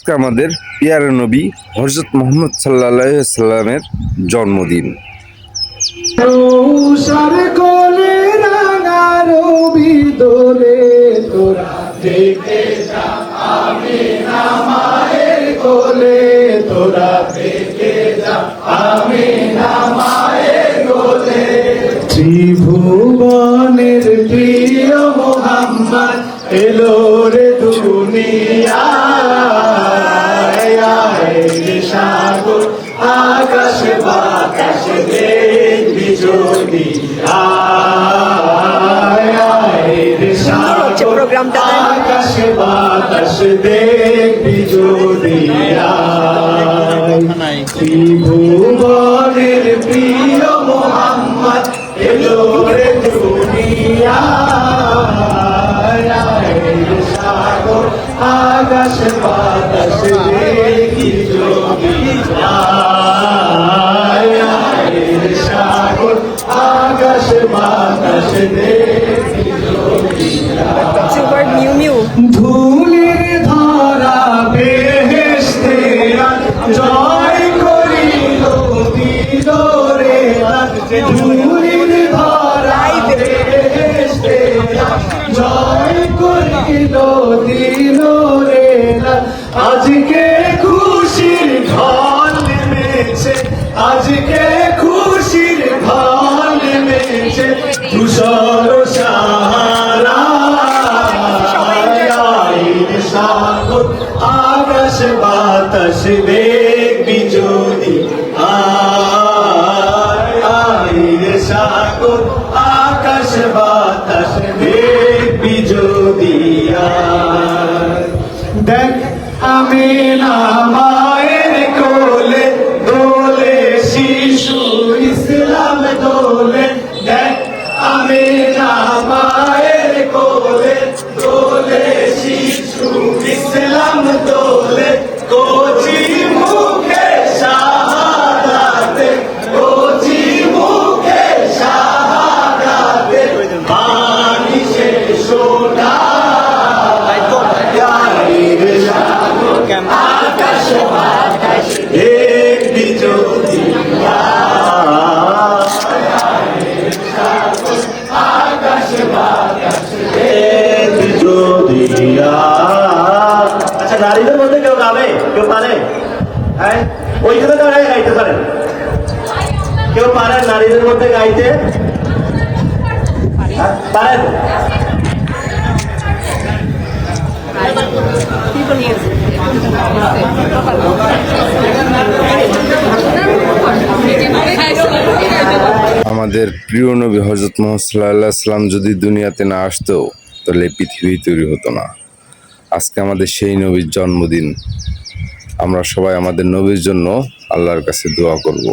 আজকে আমাদের পিয়ারে নবী হযরত মুহাম্মদ সাল্লাল্লাহু আলাইহি সাল্লামের জন্মদিন। তুষার কোলে রাঙা রবি দোলে তোরা দেখে যা আমিনা মায়ের কোলে, তোরা দেখে যা আমিনা মায়ের কোলে। ত্রিভুবনের প্রিয় মুহাম্মদ এলো রে দুনিয়ায়, রে সাগর আকাশ বাতাস দেখবি যদি রে সাগর আকাশ বাতাস দেখবি যদি ত্রিভুবনের প্রিয় মুহাম্মদ এলো রে দুনিয়ায়, রে সাগর আকাশ বাতাস দেখবি যদি সাগর আকাশ বাতাস দেখবি যদি ধুলির ধরা বেহেশতে জয় করিল দিল রে, ধুলির ধরা বেহেশতে জয় করিল দিল রে। আজকে খুশির ঢল নেমেছে, আজকে খুশির ঢল নেমেছে ধূসর সাহারা, সাগর আকাশ বাতাস দেখবি যদি রে সাগর আকাশ বাতাস দেখবি যদি দেখ আমিনা মায়ের কোলে দোলে শিশু ইসলাম দোলে, দেখ আমিনা মায়ের কোলে দোলে শিশু ইসলাম দোলে। কচি মুখে শাহাদাতে, কচি মুখে শাহাদাতে বাণী সে শোনা আকাশ বাতাস দেখবি যদি আকাশ বাতাস দেখবি যদি। আচ্ছা, নারীদের মধ্যে কেউ গাবে, কেউ পারে? হ্যাঁ, ওইখানে দাঁড়ায় গাইতে পারেন। কেউ পারেন নারীদের মধ্যে গাইতে? পারেন? আমাদের প্রিয় নবী হযরত মুহাম্মদ সাল্লাল্লাহু আলাইহি সাল্লাম যদি দুনিয়াতে না আসতো তাহলে পৃথিবী তৈরি হতো না। আজকে আমাদের সেই নবীর জন্মদিন। আমরা সবাই আমাদের নবীর জন্য আল্লাহর কাছে দোয়া করব।